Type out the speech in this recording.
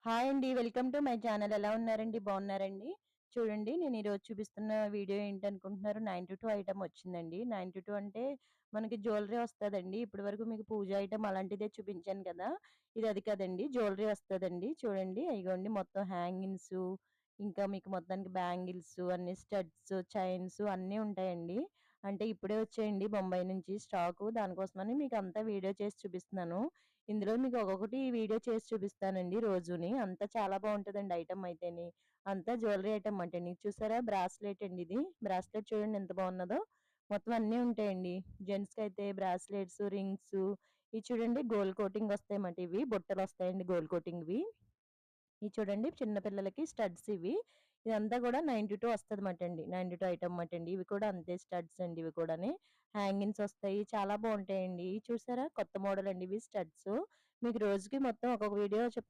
Hi అండి. Welcome to my channel. ఎలా ఉన్నారండి? బాగున్నారండి? చూడండి నేను ఈరోజు చూపిస్తున్న వీడియో ఏంటనుకుంటున్నారు? 9-2 ఐటెమ్ వచ్చిందండి. 9-2 అంటే మనకి జ్యువెలరీ వస్తదండి. ఇప్పటి వరకు మీకు పూజ ఐటెమ్ అలాంటిదే చూపించాను కదా! ఇది అది కాదండి. జ్యువెలరీ వస్తదండి. చూడండి ఇగోండి మొత్తం హ్యాంగింగ్సు, ఇంకా మీకు మొత్తానికి బ్యాంగిల్స్, అన్ని స్టడ్స్, చైన్స్ అన్నీ ఉంటాయండి. అంటే ఇప్పుడే వచ్చాయండి బొంబాయి నుంచి స్టాకు. దానికోసమని మీకు అంతా వీడియో చేసి చూపిస్తున్నాను. ఇందులో మీకు ఒక్కొక్కటి వీడియో చేసి చూపిస్తానండి రోజుని. అంతా చాలా బావుంటదండి ఐటెమ్ అయితేని. అంతా జ్యువెలరీ ఐటెమ్ అంటండి. చూసారా బ్రాస్లెట్ అండి ఇది. బ్రాస్లెట్ చూడండి ఎంత బాగున్నదో. మొత్తం అన్నీ ఉంటాయండి. జెంట్స్‌కైతే బ్రాస్లెట్స్, రింగ్స్ ఇవి చూడండి గోల్డ్ కోటింగ్ వస్తాయన్నమాట ఇవి. బుట్టలొస్తాయండి గోల్డ్ కోటింగ్‌వి. ఇయి చూడండి చిన్న పిల్లలకి స్టడ్స్ ఇవి. ఇదంతా కూడా 9-2 వస్తదన్నమాటండి. 9-2 ఐటెమ్ మాటండి. ఇవి కూడా అంతే స్టడ్స్ అండి ఇవి కూడాని. హ్యాంగింగ్స్ వస్తాయి. చాలా బావుంటాయండి. చూసారా కొత్త మోడల్ అండి ఇవి స్టడ్స్. మీకు రోజుకి మొత్తం ఒక్కొక్క వీడియో